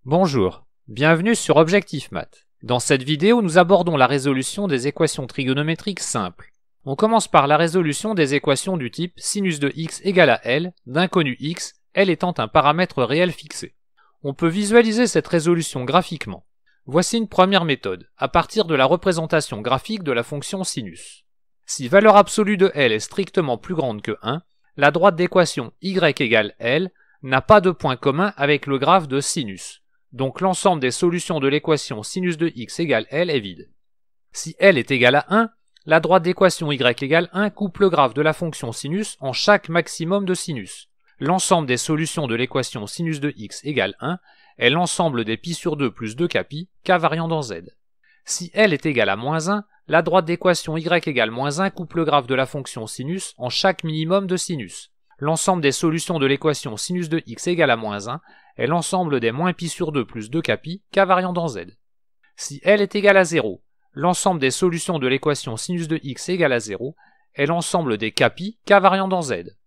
Bonjour, bienvenue sur Objectif Math. Dans cette vidéo, nous abordons la résolution des équations trigonométriques simples. On commence par la résolution des équations du type sinus de x égale à L d'inconnu x, L étant un paramètre réel fixé. On peut visualiser cette résolution graphiquement. Voici une première méthode, à partir de la représentation graphique de la fonction sinus. Si valeur absolue de L est strictement plus grande que 1, la droite d'équation y égale L n'a pas de point commun avec le graphe de sinus. Donc l'ensemble des solutions de l'équation sinus de x égale L est vide. Si L est égal à 1, la droite d'équation y égale 1 coupe le graphe de la fonction sinus en chaque maximum de sinus. L'ensemble des solutions de l'équation sinus de x égale 1 est l'ensemble des pi sur 2 plus 2k k variant dans z. Si L est égal à moins 1, la droite d'équation y égale moins 1 coupe le graphe de la fonction sinus en chaque minimum de sinus. L'ensemble des solutions de l'équation sinus de x égale à moins 1 est l'ensemble des moins pi sur 2 plus 2k k variant dans z. Si L est égal à 0, l'ensemble des solutions de l'équation sinus de x égale à 0 est l'ensemble des k variant dans z.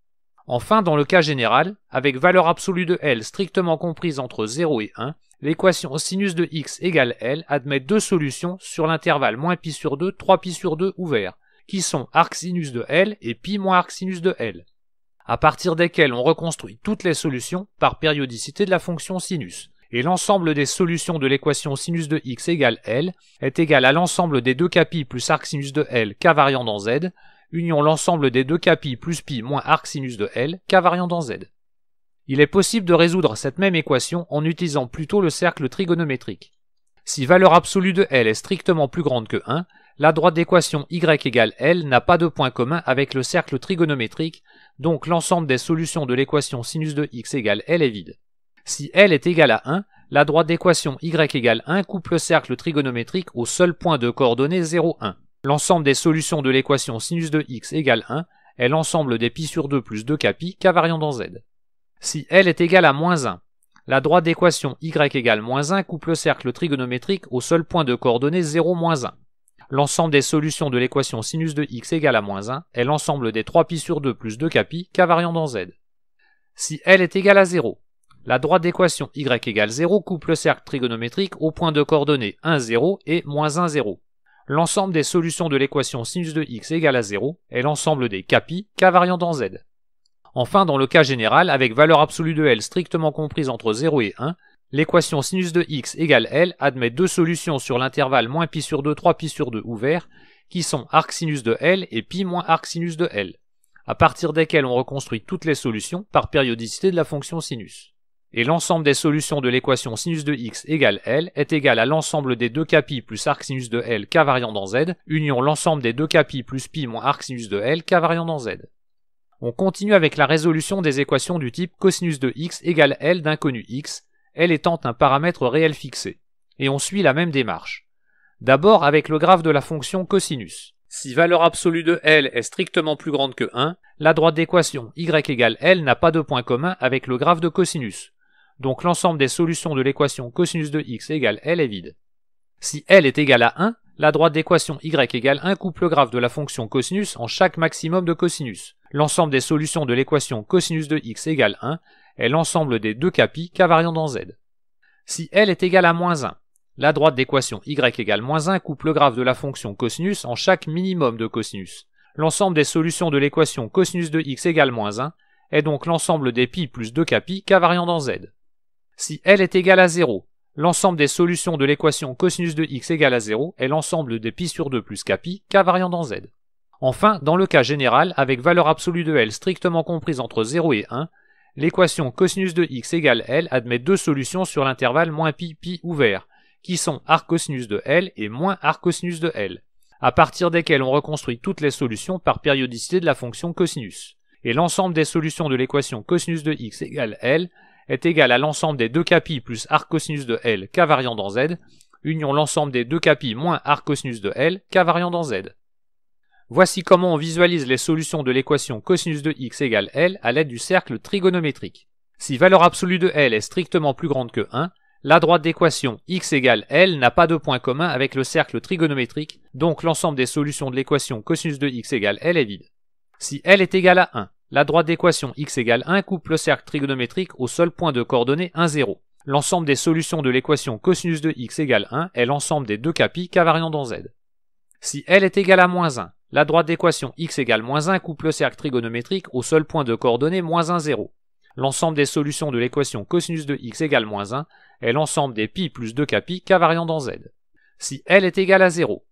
Enfin, dans le cas général, avec valeur absolue de L strictement comprise entre 0 et 1, l'équation sinus de x égale L admet deux solutions sur l'intervalle moins pi sur 2, 3pi sur 2 ouvert, qui sont arcsinus de L et pi moins arcsinus de L, à partir desquelles on reconstruit toutes les solutions par périodicité de la fonction sinus. Et l'ensemble des solutions de l'équation sinus de x égale L est égal à l'ensemble des 2k plus arcsinus de L k variant dans z, union l'ensemble des 2k plus pi moins arcsinus de L k variant dans z. Il est possible de résoudre cette même équation en utilisant plutôt le cercle trigonométrique. Si valeur absolue de L est strictement plus grande que 1, la droite d'équation y égale L n'a pas de point commun avec le cercle trigonométrique, donc l'ensemble des solutions de l'équation sinus de x égale L est vide. Si L est égal à 1, la droite d'équation y égale 1 coupe le cercle trigonométrique au seul point de coordonnées 0, 1. L'ensemble des solutions de l'équation sinus de x égale 1 est l'ensemble des pi sur 2 plus 2k k variant dans z. Si L est égal à moins 1, la droite d'équation y égale moins 1 coupe le cercle trigonométrique au seul point de coordonnées 0, moins 1. L'ensemble des solutions de l'équation sinus de x égale à moins 1 est l'ensemble des 3pi sur 2 plus 2k k variant dans z. Si L est égal à 0, la droite d'équation y égale 0 coupe le cercle trigonométrique au point de coordonnées 1, 0 et moins 1, 0. L'ensemble des solutions de l'équation sinus de x égale à 0 est l'ensemble des k variant dans z. Enfin, dans le cas général, avec valeur absolue de L strictement comprise entre 0 et 1, l'équation sinus de x égale L admet deux solutions sur l'intervalle moins pi sur 2, 3pi sur 2 ouvert, qui sont arcsinus de L et pi moins arcsinus de L, à partir desquelles on reconstruit toutes les solutions par périodicité de la fonction sinus. Et l'ensemble des solutions de l'équation sinus de x égale L est égal à l'ensemble des 2k plus arcsinus de L k variant dans z, union l'ensemble des 2k plus pi moins arcsinus de L k variant dans z. On continue avec la résolution des équations du type cosinus de x égale L d'inconnu x, L étant un paramètre réel fixé. Et on suit la même démarche. D'abord avec le graphe de la fonction cosinus. Si valeur absolue de L est strictement plus grande que 1, la droite d'équation y égale L n'a pas de point commun avec le graphe de cosinus. Donc l'ensemble des solutions de l'équation cosinus de x égale L est vide. Si L est égal à 1, la droite d'équation y égale 1 coupe le graphe de la fonction cosinus en chaque maximum de cosinus. L'ensemble des solutions de l'équation cosinus de x égale 1 est l'ensemble des 2k k variant dans z. Si L est égal à moins 1, la droite d'équation y égale moins 1 coupe le graphe de la fonction cosinus en chaque minimum de cosinus. L'ensemble des solutions de l'équation cosinus de x égale moins 1 est donc l'ensemble des pi plus 2k k variant dans z. Si L est égal à 0, l'ensemble des solutions de l'équation cosinus de x égale à 0 est l'ensemble des pi sur 2 plus k variant dans z. Enfin, dans le cas général, avec valeur absolue de L strictement comprise entre 0 et 1, l'équation cosinus de x égale L admet deux solutions sur l'intervalle moins pi ouvert, qui sont arccosinus de L et moins arccosinus de L, à partir desquelles on reconstruit toutes les solutions par périodicité de la fonction cosinus. Et l'ensemble des solutions de l'équation cosinus de x égale L est égal à l'ensemble des 2k plus arccosinus de L k variant dans z, union l'ensemble des 2k moins arccosinus de L k variant dans z. Voici comment on visualise les solutions de l'équation cosinus de x égale L à l'aide du cercle trigonométrique. Si valeur absolue de L est strictement plus grande que 1, la droite d'équation x égale L n'a pas de point commun avec le cercle trigonométrique, donc l'ensemble des solutions de l'équation cosinus de x égale L est vide. Si L est égal à 1, la droite d'équation x égale 1 coupe le cercle trigonométrique au seul point de coordonnées 1, 0. L'ensemble des solutions de l'équation cosinus de x égale 1 est l'ensemble des deux k pi k variant dans z. Si L est égal à moins 1, la droite d'équation x égale moins 1 coupe le cercle trigonométrique au seul point de coordonnées moins 1, 0. L'ensemble des solutions de l'équation cosinus de x égale moins 1 est l'ensemble des pi plus 2k pi k variant dans z. Si L est égal à 0,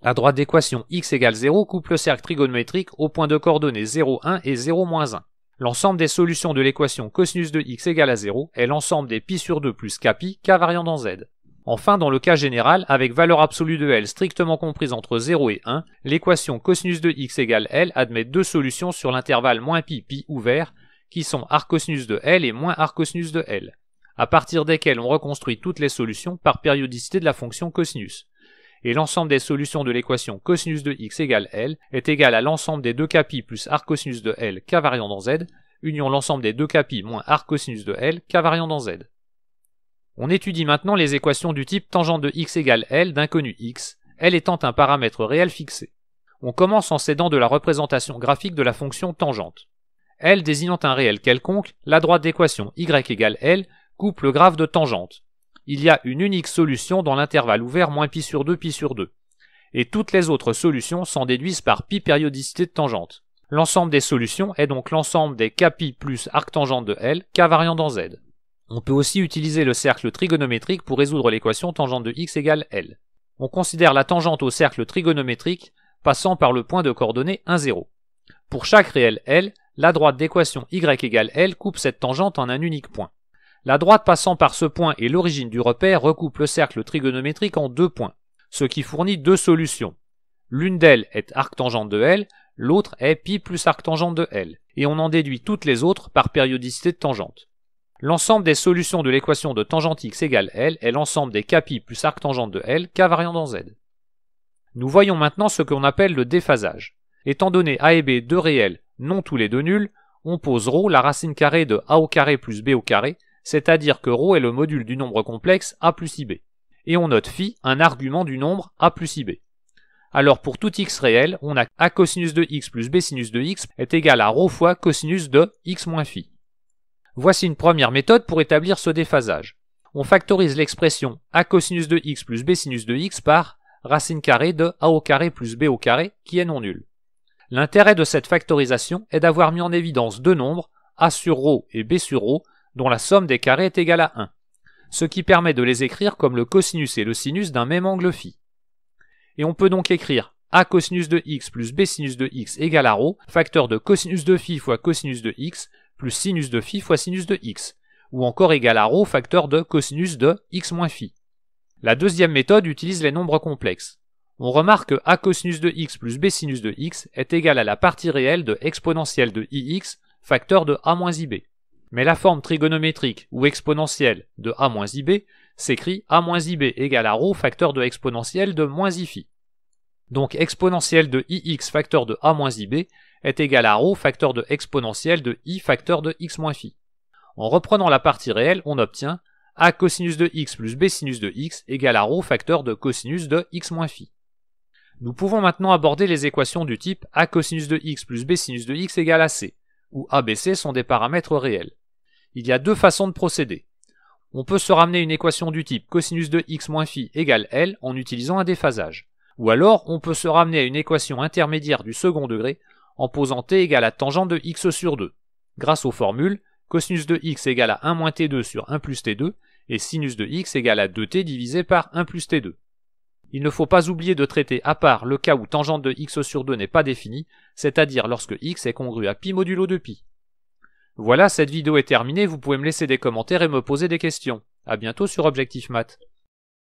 la droite d'équation x égale 0 coupe le cercle trigonométrique au point de coordonnées 0, 1 et 0, moins 1. L'ensemble des solutions de l'équation cosinus de x égale à 0 est l'ensemble des pi sur 2 plus k pi k variant dans z. Enfin, dans le cas général, avec valeur absolue de L strictement comprise entre 0 et 1, l'équation cosinus de x égale L admet deux solutions sur l'intervalle moins pi pi ouvert, qui sont arccosinus de L et moins arccosinus de L, à partir desquelles on reconstruit toutes les solutions par périodicité de la fonction cosinus. Et l'ensemble des solutions de l'équation cosinus de x égale L est égal à l'ensemble des 2k pi plus arccosinus de L k variant dans z, union l'ensemble des 2k pi moins arccosinus de L k variant dans z. On étudie maintenant les équations du type tangente de x égale L d'inconnu x, L étant un paramètre réel fixé. On commence en s'aidant de la représentation graphique de la fonction tangente. L désignant un réel quelconque, la droite d'équation y égale L coupe le graphe de tangente. Il y a une unique solution dans l'intervalle ouvert moins pi sur 2 pi sur 2. Et toutes les autres solutions s'en déduisent par pi périodicité de tangente. L'ensemble des solutions est donc l'ensemble des k pi plus arctangente de L, k variant dans z. On peut aussi utiliser le cercle trigonométrique pour résoudre l'équation tangente de x égale L. On considère la tangente au cercle trigonométrique passant par le point de coordonnées 1, 0. Pour chaque réel L, la droite d'équation y égale L coupe cette tangente en un unique point. La droite passant par ce point et l'origine du repère recoupe le cercle trigonométrique en deux points, ce qui fournit deux solutions. L'une d'elles est arctangente de L, l'autre est pi plus arctangente de L, et on en déduit toutes les autres par périodicité de tangente. L'ensemble des solutions de l'équation de tangente x égale L est l'ensemble des k pi plus arctangente de L, k variant dans z. Nous voyons maintenant ce qu'on appelle le déphasage. Étant donné a et b deux réels, non tous les deux nuls, on pose ρ la racine carrée de a au carré plus b au carré, c'est-à-dire que ρ est le module du nombre complexe a plus ib. Et on note phi, un argument du nombre a plus ib. Alors pour tout x réel, on a a cosinus de x plus b sinus de x est égal à ρ fois cosinus de x moins phi. Voici une première méthode pour établir ce déphasage. On factorise l'expression a cosinus de x plus b sinus de x par racine carrée de a au carré plus b au carré qui est non nul. L'intérêt de cette factorisation est d'avoir mis en évidence deux nombres, a sur ρ et b sur ρ, dont la somme des carrés est égale à 1, ce qui permet de les écrire comme le cosinus et le sinus d'un même angle phi. Et on peut donc écrire a cosinus de x plus b sinus de x égale à ρ, facteur de cosinus de phi fois cosinus de x, plus sinus de phi fois sinus de x, ou encore égal à ρ, facteur de cosinus de x moins phi. La deuxième méthode utilise les nombres complexes. On remarque que a cosinus de x plus b sinus de x est égal à la partie réelle de exponentielle de ix, facteur de a moins ib. Mais la forme trigonométrique ou exponentielle de a moins ib s'écrit a moins ib égale à ρ facteur de exponentielle de moins i phi. Donc exponentielle de ix facteur de a moins ib est égal à ρ facteur de exponentielle de i facteur de x moins phi. En reprenant la partie réelle, on obtient a cosinus de x plus b sinus de x égale à ρ facteur de cosinus de x moins phi. Nous pouvons maintenant aborder les équations du type a cosinus de x plus b sinus de x égale à c, où a, b, c sont des paramètres réels. Il y a deux façons de procéder. On peut se ramener une équation du type cosinus de x moins phi égale L en utilisant un déphasage. Ou alors, on peut se ramener à une équation intermédiaire du second degré en posant t égale à tangente de x sur 2, grâce aux formules cosinus de x égale à 1 moins t2 sur 1 plus t2 et sinus de x égale à 2t divisé par 1 plus t2. Il ne faut pas oublier de traiter à part le cas où tangente de x sur 2 n'est pas définie, c'est-à-dire lorsque x est congru à pi modulo de pi. Voilà, cette vidéo est terminée, vous pouvez me laisser des commentaires et me poser des questions. À bientôt sur Objectif Math.